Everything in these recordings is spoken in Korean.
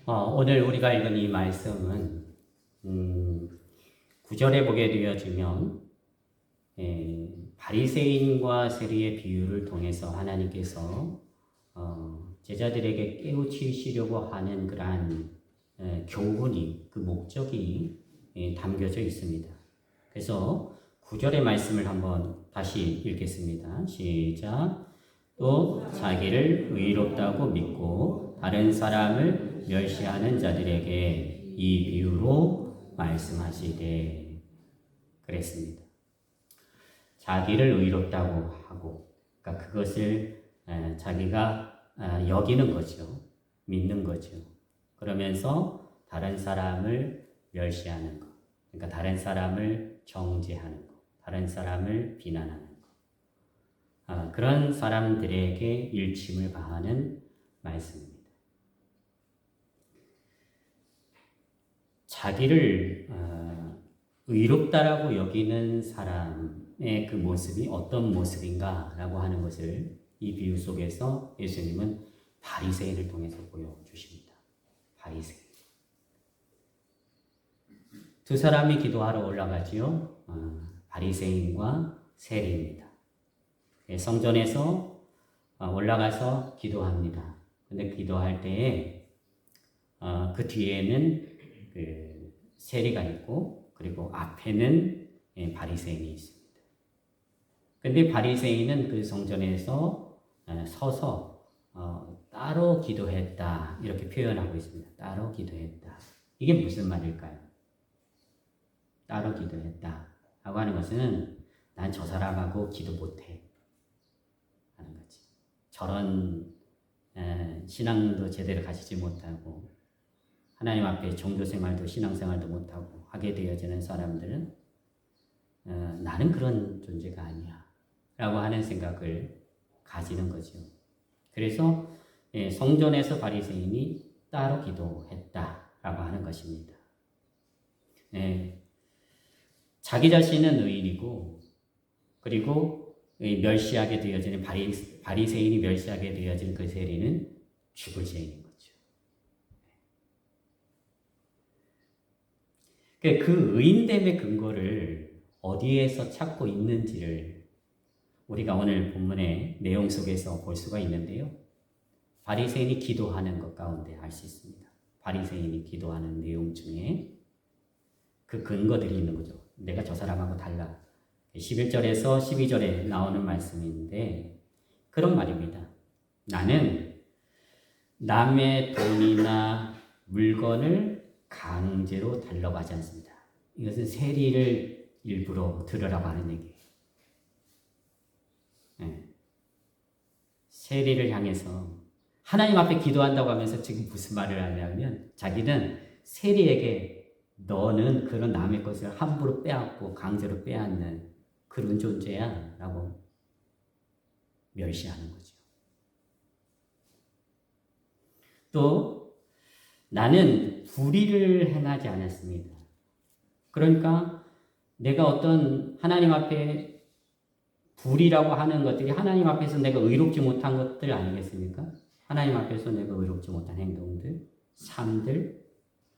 오늘 우리가 읽은 이 말씀은 9절에 보게 되어지면 바리새인과 세리의 비유를 통해서 하나님께서 제자들에게 깨우치시려고 하는 그러한 교훈이, 그 목적이 담겨져 있습니다. 그래서 9절의 말씀을 한번 다시 읽겠습니다. 시작. 또 자기를 의롭다고 믿고 다른 사람을 멸시하는 자들에게 이 비유로 말씀하시되 그랬습니다. 자기를 의롭다고 하고, 그러니까 그것을 자기가 여기는 거죠. 믿는 거죠. 그러면서 다른 사람을 멸시하는 것, 그러니까 다른 사람을 정죄하는 것, 다른 사람을 비난하는 것, 그런 사람들에게 일침을 가하는 말씀입니다. 자기를 의롭다라고 여기는 사람의 그 모습이 어떤 모습인가라고 하는 것을 이 비유 속에서 예수님은 바리새인을 통해서 보여주십니다. 바리새인. 두 사람이 기도하러 올라가지요. 바리새인과 세리입니다. 성전에서 올라가서 기도합니다. 근데 기도할 때에 그 뒤에는 그 세리가 있고, 그리고 앞에는 바리새인이 있습니다. 근데 바리새인은 그 성전에서 서서 따로 기도했다, 이렇게 표현하고 있습니다. 따로 기도했다. 이게 무슨 말일까요? 따로 기도했다 라고 하는 것은 난 저 사람하고 기도 못해 하는 거지. 저런 신앙도 제대로 가지지 못하고 하나님 앞에 종교생활도 신앙생활도 못하고 하게 되어지는 사람들은 나는 그런 존재가 아니야 라고 하는 생각을 가지는 거죠. 그래서 성전에서 바리새인이 따로 기도했다라고 하는 것입니다. 자기 자신은 의인이고, 그리고 멸시하게 되어지는 바리새인이 멸시하게 되어지는 그 세리는 죽을 죄인 거죠. 그 의인됨의 근거를 어디에서 찾고 있는지를 우리가 오늘 본문의 내용 속에서 볼 수가 있는데요. 바리새인이 기도하는 것 가운데 알 수 있습니다. 바리새인이 기도하는 내용 중에 그 근거들이 있는 거죠. 내가 저 사람하고 달라. 11절에서 12절에 나오는 말씀인데 그런 말입니다. 나는 남의 돈이나 물건을 강제로 달라고 하지 않습니다. 이것은 세리를 일부러 들으라고 하는 얘기예요. 세리를 향해서 하나님 앞에 기도한다고 하면서 지금 무슨 말을 하냐면 자기는 세리에게 너는 그런 남의 것을 함부로 빼앗고 강제로 빼앗는 그런 존재야 라고 멸시하는 거죠. 또 나는 불의를 행하지 않았습니다. 그러니까 내가 어떤 하나님 앞에 불의라고 하는 것들이 하나님 앞에서 내가 의롭지 못한 것들 아니겠습니까? 하나님 앞에서 내가 의롭지 못한 행동들, 삶들,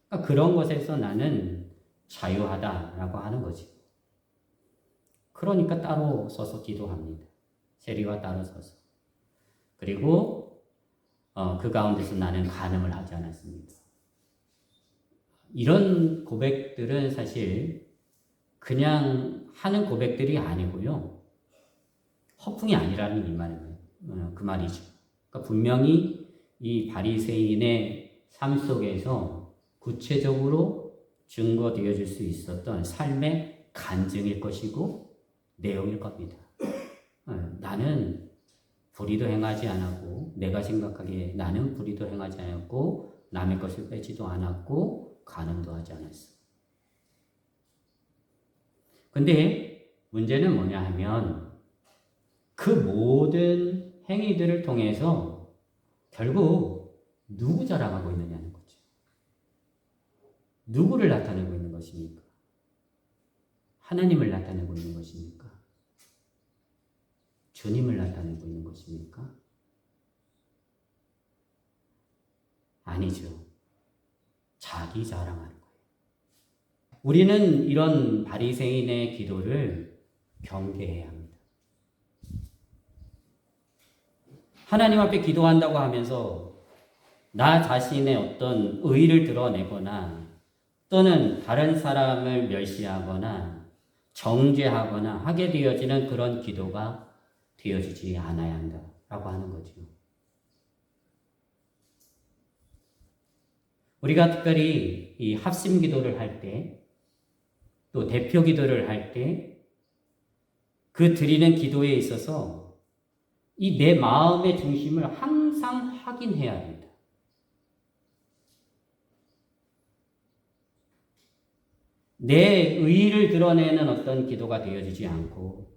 그러니까 그런 것에서 나는 자유하다라고 하는 거지. 그러니까 따로 서서 기도합니다. 세리와 따로 서서. 그리고 그 가운데서 나는 간음을 하지 않았습니다. 이런 고백들은 사실 그냥 하는 고백들이 아니고요. 허풍이 아니라는 이 말이에요. 그 말이죠. 그러니까 분명히 이 바리새인의 삶 속에서 구체적으로 증거되어질 수 있었던 삶의 간증일 것이고 내용일 겁니다. 나는 불의도 행하지 않았고, 내가 생각하기에 나는 불의도 행하지 않았고, 남의 것을 뺏지도 않았고, 간음도 하지 않았어. 근데 문제는 뭐냐 하면 그 모든 행위들을 통해서 결국 누구 자랑하고 있느냐는 거죠. 누구를 나타내고 있는 것입니까? 하나님을 나타내고 있는 것입니까? 주님을 나타내고 있는 것입니까? 아니죠. 자기 자랑하는 거예요. 우리는 이런 바리새인의 기도를 경계해야 합니다. 하나님 앞에 기도한다고 하면서 나 자신의 어떤 의의를 드러내거나 또는 다른 사람을 멸시하거나 정죄하거나 하게 되어지는 그런 기도가 되어지지 않아야 한다라고 하는 거죠. 우리가 특별히 이 합심 기도를 할 때, 또 대표 기도를 할 때, 그 드리는 기도에 있어서 이 내 마음의 중심을 항상 확인해야 합니다. 내 의의를 드러내는 어떤 기도가 되어지지 않고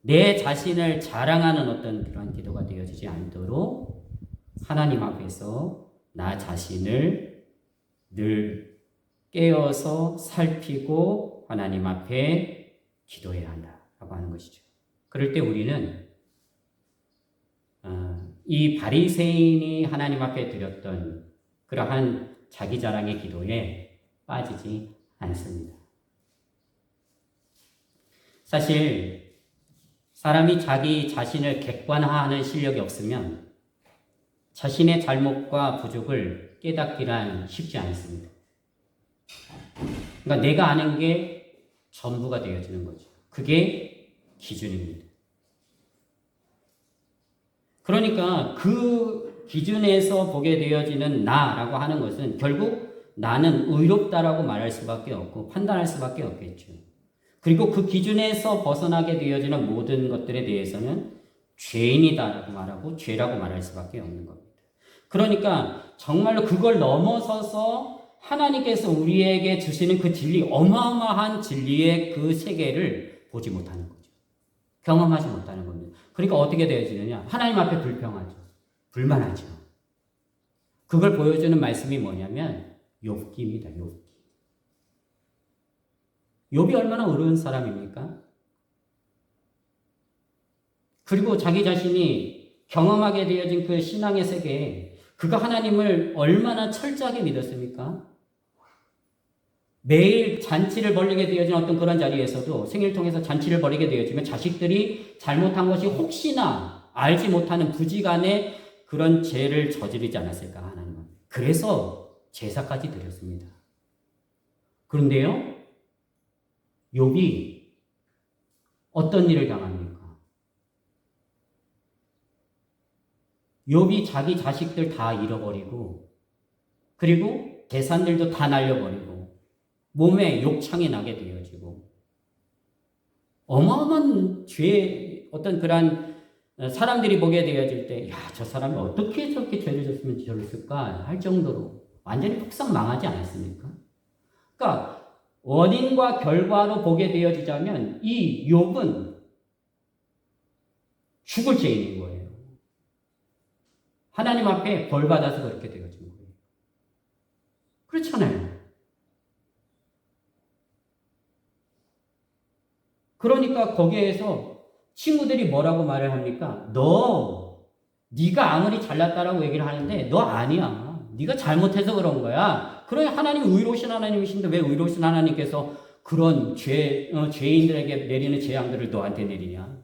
내 자신을 자랑하는 어떤 그런 기도가 되어지지 않도록 하나님 앞에서 나 자신을 늘 깨어서 살피고 하나님 앞에 기도해야 한다라고 하는 것이죠. 그럴 때 우리는 이 바리새인이 하나님 앞에 드렸던 그러한 자기 자랑의 기도에 빠지지 않습니다. 사실 사람이 자기 자신을 객관화하는 실력이 없으면 자신의 잘못과 부족을 깨닫기란 쉽지 않습니다. 그러니까 내가 아는 게 전부가 되어지는 거죠. 그게 기준입니다. 그러니까 그 기준에서 보게 되어지는 나라고 하는 것은 결국 나는 의롭다라고 말할 수밖에 없고 판단할 수밖에 없겠죠. 그리고 그 기준에서 벗어나게 되어지는 모든 것들에 대해서는 죄인이다라고 말하고 죄라고 말할 수밖에 없는 겁니다. 그러니까 정말로 그걸 넘어서서 하나님께서 우리에게 주시는 그 진리, 어마어마한 진리의 그 세계를 보지 못하는 거죠. 경험하지 못하는 겁니다. 그러니까 어떻게 되어지느냐? 하나님 앞에 불평하죠. 불만하죠. 그걸 보여주는 말씀이 뭐냐면 욥기입니다. 욥기. 욥이 얼마나 어려운 사람입니까? 그리고 자기 자신이 경험하게 되어진 그 신앙의 세계에 그가 하나님을 얼마나 철저하게 믿었습니까? 매일 잔치를 벌이게 되어진 어떤 그런 자리에서도 생일 통해서 잔치를 벌이게 되어지면 자식들이 잘못한 것이 혹시나 알지 못하는 부지간에 그런 죄를 저지르지 않았을까 하나님은. 그래서 제사까지 드렸습니다. 그런데요, 욥이 어떤 일을 당합니까? 욥이 자기 자식들 다 잃어버리고 그리고 재산들도 다 날려버리고 몸에 욕창이 나게 되어지고 어마어마한 죄, 어떤 그러한 사람들이 보게 되어질 때, 야, 저 사람이 어떻게 저렇게 죄를 졌으면 저랬을까 할 정도로 완전히 폭삭 망하지 않았습니까? 그러니까 원인과 결과로 보게 되어지자면 이 욥은 죽을 죄인인 거예요. 하나님 앞에 벌 받아서 그렇게 되어진 거예요. 그렇잖아요. 그러니까 거기에서 친구들이 뭐라고 말을 합니까? 네가 아무리 잘났다라고 얘기를 하는데 너 아니야. 네가 잘못해서 그런 거야. 그래 하나님이 의로우신 하나님이신데 왜 의로우신 하나님께서 그런 죄인들에게 내리는 재앙들을 너한테 내리냐?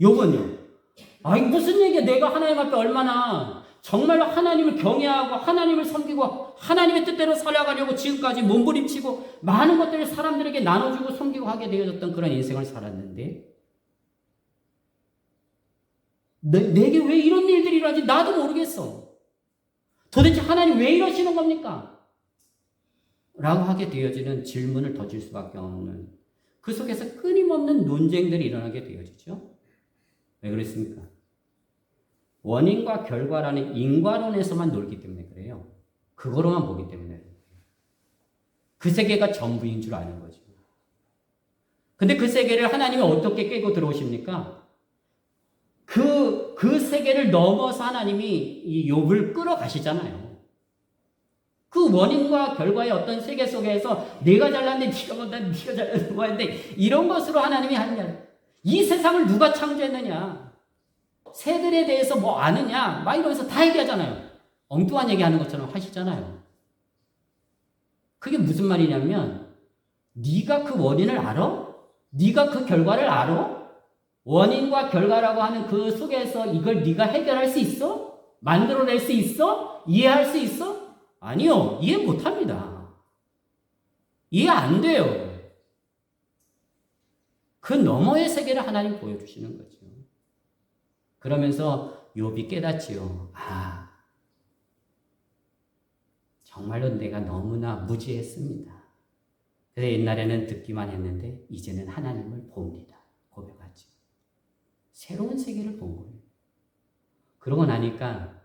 욥은요. 아이 무슨 얘기야. 내가 하나님 앞에 얼마나 정말로 하나님을 경외하고 하나님을 섬기고 하나님의 뜻대로 살아가려고 지금까지 몸부림치고 많은 것들을 사람들에게 나눠주고 섬기고 하게 되어졌던 그런 인생을 살았는데 내게 왜 이런 일들이 일어나지 나도 모르겠어. 도대체 하나님 왜 이러시는 겁니까? 라고 하게 되어지는 질문을 던질 수밖에 없는 그 속에서 끊임없는 논쟁들이 일어나게 되어지죠. 왜 그랬습니까? 원인과 결과라는 인과론에서만 놀기 때문에 그래요. 그거로만 보기 때문에. 그 세계가 전부인 줄 아는 거죠. 근데 그 세계를 하나님이 어떻게 깨고 들어오십니까? 그 세계를 넘어서 하나님이 이 욥을 끌어가시잖아요. 그 원인과 결과의 어떤 세계 속에서 내가 잘났는데 네가 못했는데 네가 잘났는데 뭐했는데 이런 것으로 하나님이 하느냐. 이 세상을 누가 창조했느냐. 새들에 대해서 뭐 아느냐 막 이러면서 다 얘기하잖아요. 엉뚱한 얘기하는 것처럼 하시잖아요. 그게 무슨 말이냐면 네가 그 원인을 알아? 네가 그 결과를 알아? 원인과 결과라고 하는 그 속에서 이걸 네가 해결할 수 있어? 만들어낼 수 있어? 이해할 수 있어? 아니요. 이해 못합니다. 이해 안 돼요. 그 너머의 세계를 하나님 보여주시는 거죠. 그러면서 욥이 깨닫지요. 아, 정말로 내가 너무나 무지했습니다. 그래서 옛날에는 듣기만 했는데 이제는 하나님을 봅니다. 고백하죠. 새로운 세계를 본 거예요. 그러고 나니까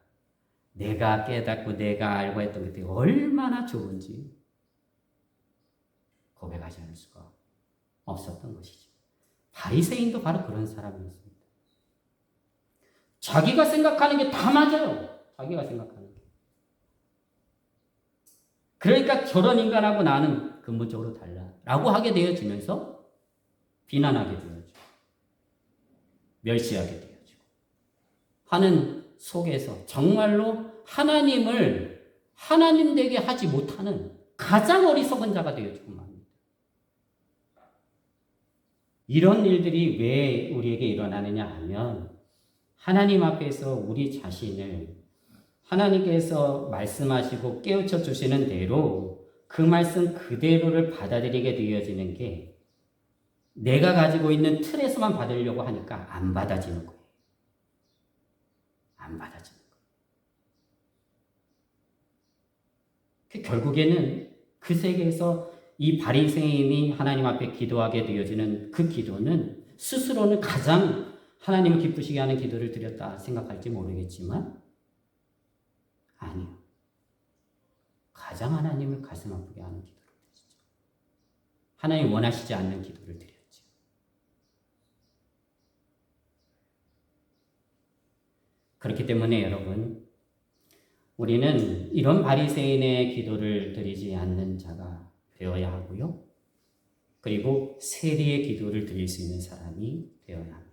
내가 깨닫고 내가 알고 했던 것들이 얼마나 좋은지 고백하지 않을 수가 없었던 것이죠. 바리새인도 바로 그런 사람이었습니다. 자기가 생각하는 게 다 맞아요. 자기가 생각하는 게. 그러니까 저런 인간하고 나는 근본적으로 달라 라고 하게 되어지면서 비난하게 되어지고 멸시하게 되어지고 하는 속에서 정말로 하나님을 하나님 되게 하지 못하는 가장 어리석은 자가 되어지고 맙니다. 이런 일들이 왜 우리에게 일어나느냐 하면 하나님 앞에서 우리 자신을 하나님께서 말씀하시고 깨우쳐 주시는 대로 그 말씀 그대로를 받아들이게 되어지는 게 내가 가지고 있는 틀에서만 받으려고 하니까 안 받아지는 거예요. 안 받아지는 거예요. 결국에는 그 세계에서 이 바리새인이 하나님 앞에 기도하게 되어지는 그 기도는 스스로는 가장 하나님을 기쁘시게 하는 기도를 드렸다 생각할지 모르겠지만 아니요. 가장 하나님을 가슴 아프게 하는 기도를 드리죠. 하나님 원하시지 않는 기도를 드렸죠. 그렇기 때문에 여러분, 우리는 이런 바리새인의 기도를 드리지 않는 자가 되어야 하고요. 그리고 세리의 기도를 드릴 수 있는 사람이 되어야 합니다.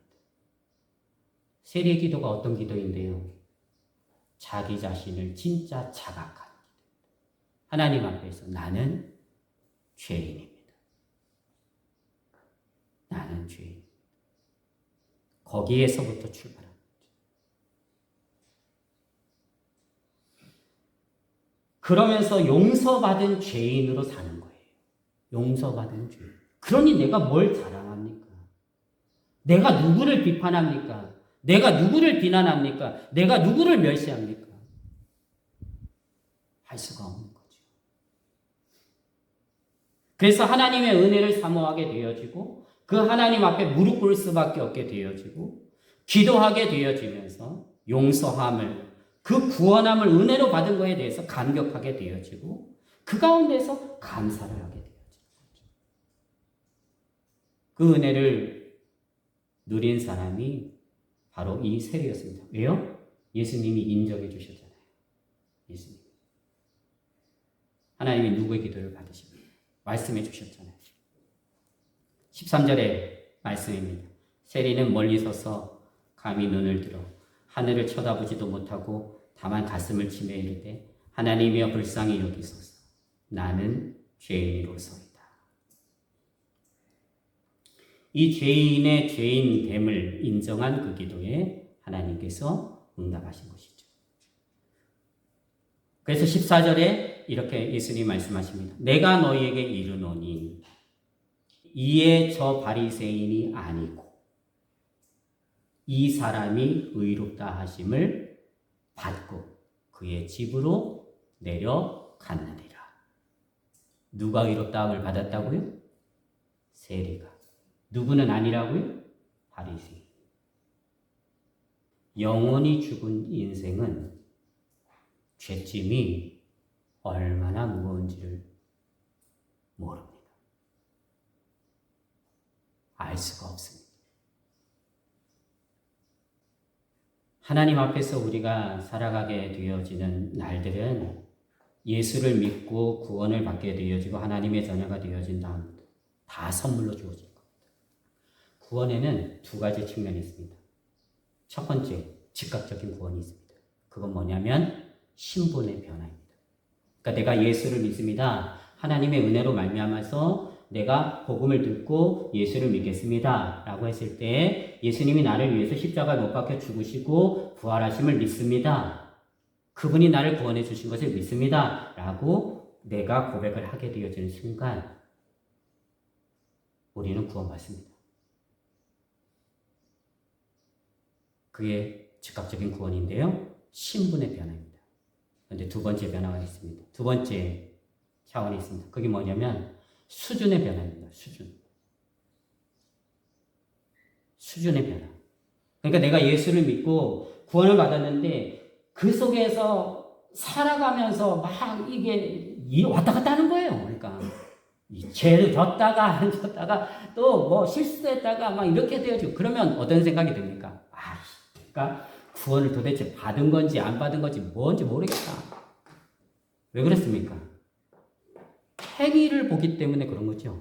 세리의 기도가 어떤 기도인데요? 자기 자신을 진짜 자각하는 기도. 하나님 앞에서 나는 죄인입니다. 나는 죄인. 거기에서부터 출발합니다. 그러면서 용서받은 죄인으로 사는 거예요. 용서받은 죄인. 그러니 내가 뭘 자랑합니까? 내가 누구를 비판합니까? 내가 누구를 비난합니까? 내가 누구를 멸시합니까? 할 수가 없는 거죠. 그래서 하나님의 은혜를 사모하게 되어지고 그 하나님 앞에 무릎 꿇을 수밖에 없게 되어지고 기도하게 되어지면서 용서함을 그 구원함을 은혜로 받은 것에 대해서 감격하게 되어지고 그 가운데서 감사를 하게 되어지는 거죠. 그 은혜를 누린 사람이 바로 이 세리였습니다. 왜요? 예수님이 인정해 주셨잖아요. 예수님. 하나님이 누구의 기도를 받으십니까? 말씀해 주셨잖아요. 13절의 말씀입니다. 세리는 멀리 서서 감히 눈을 들어 하늘을 쳐다보지도 못하고 다만 가슴을 치며 이르되 하나님이여 불쌍히 여기소서. 나는 죄인으로서이다. 이 죄인의 죄인됨을 인정한 그 기도에 하나님께서 응답하신 것이죠. 그래서 14절에 이렇게 예수님이 말씀하십니다. 내가 너희에게 이르노니 이에 저 바리새인이 아니고 이 사람이 의롭다 하심을 받고 그의 집으로 내려갔느니라. 누가 의롭다함을 받았다고요? 세리가. 누구는 아니라고요? 바리새인. 영원히 죽은 인생은 죄짐이 얼마나 무거운지를 모릅니다. 알 수가 없습니다. 하나님 앞에서 우리가 살아가게 되어지는 날들은 예수를 믿고 구원을 받게 되어지고 하나님의 자녀가 되어진 다음부터 다 선물로 주어질 겁니다. 구원에는 두 가지 측면이 있습니다. 첫 번째, 즉각적인 구원이 있습니다. 그건 뭐냐면 신분의 변화입니다. 그러니까 내가 예수를 믿습니다. 하나님의 은혜로 말미암아서 내가 복음을 듣고 예수를 믿겠습니다 라고 했을 때 예수님이 나를 위해서 십자가에 못 박혀 죽으시고 부활하심을 믿습니다. 그분이 나를 구원해 주신 것을 믿습니다 라고 내가 고백을 하게 되어지는 순간 우리는 구원받습니다. 그게 즉각적인 구원인데요. 신분의 변화입니다. 그런데 두 번째 변화가 있습니다. 두 번째 차원이 있습니다. 그게 뭐냐면 수준의 변화입니다. 수준의 변화. 그러니까 내가 예수를 믿고 구원을 받았는데 그 속에서 살아가면서 막 이게 왔다 갔다 하는 거예요. 그러니까 죄를 졌다가 안 졌다가 또 뭐 실수했다가 막 이렇게 되어지고 그러면 어떤 생각이 듭니까? 그러니까 구원을 도대체 받은 건지 안 받은 건지 뭔지 모르겠다. 왜 그렇습니까? 행위를 보기 때문에 그런 거죠.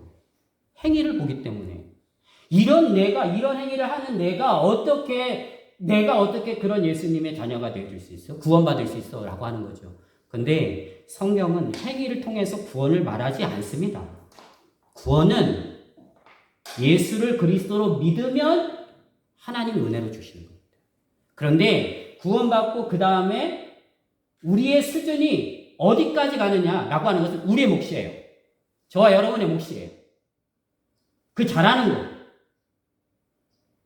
행위를 보기 때문에. 이런 행위를 하는 내가 어떻게 그런 예수님의 자녀가 되어줄 수 있어? 구원받을 수 있어? 라고 하는 거죠. 근데 성경은 행위를 통해서 구원을 말하지 않습니다. 구원은 예수를 그리스도로 믿으면 하나님 은혜로 주시는 겁니다. 그런데 구원받고 그 다음에 우리의 수준이 어디까지 가느냐라고 하는 것은 우리의 몫이에요. 저와 여러분의 몫이에요. 그 잘하는 거.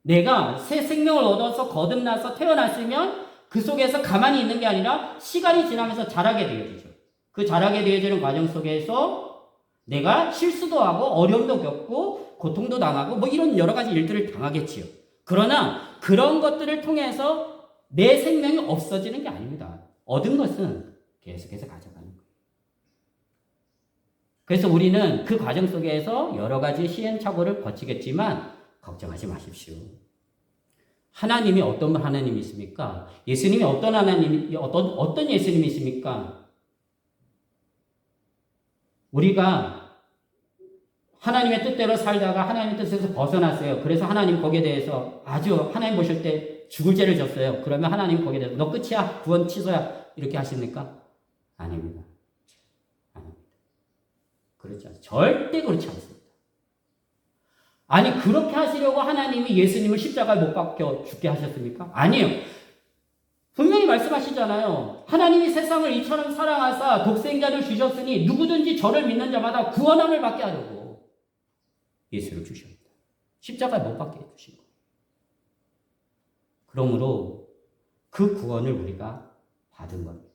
내가 새 생명을 얻어서 거듭나서 태어났으면 그 속에서 가만히 있는 게 아니라 시간이 지나면서 자라게 되어지죠. 그 자라게 되어지는 과정 속에서 내가 실수도 하고 어려움도 겪고 고통도 당하고 뭐 이런 여러 가지 일들을 당하겠지요. 그러나 그런 것들을 통해서 내 생명이 없어지는 게 아닙니다. 얻은 것은 계속해서 가져가는 거예요. 그래서 우리는 그 과정 속에서 여러 가지 시행착오를 거치겠지만 걱정하지 마십시오. 하나님이 어떤 하나님이십니까? 예수님이 어떤 예수님이십니까? 우리가 하나님의 뜻대로 살다가 하나님의 뜻에서 벗어났어요. 그래서 하나님 거기에 대해서 아주 하나님 보실 때 죽을 죄를 졌어요. 그러면 하나님 거기에 대해서 너 끝이야. 구원 취소야. 이렇게 하십니까? 아닙니다. 그렇지 않습니다. 절대 그렇지 않습니다. 아니 그렇게 하시려고 하나님이 예수님을 십자가에 못 박혀 죽게 하셨습니까? 아니에요. 분명히 말씀하시잖아요. 하나님이 세상을 이처럼 사랑하사 독생자를 주셨으니 누구든지 저를 믿는 자마다 구원함을 받게 하려고 예수를 주셨다. 십자가에 못 박게 해주신 거예요. 그러므로 그 구원을 우리가 받은 겁니다.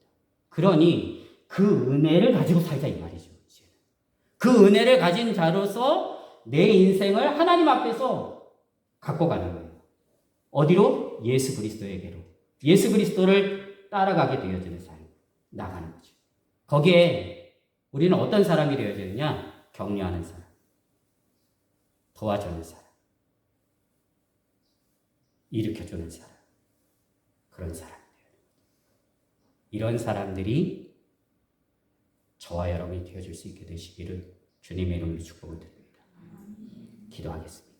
그러니 그 은혜를 가지고 살자 이 말이죠. 그 은혜를 가진 자로서 내 인생을 하나님 앞에서 갖고 가는 거예요. 어디로? 예수 그리스도에게로. 예수 그리스도를 따라가게 되어지는 삶, 나가는 거죠. 거기에 우리는 어떤 사람이 되어지느냐? 격려하는 사람, 도와주는 사람, 일으켜주는 사람, 그런 사람이에요. 이런 사람들이 저와 여러분이 되어줄 수 있게 되시기를 주님의 이름으로 축복을 드립니다. 기도하겠습니다.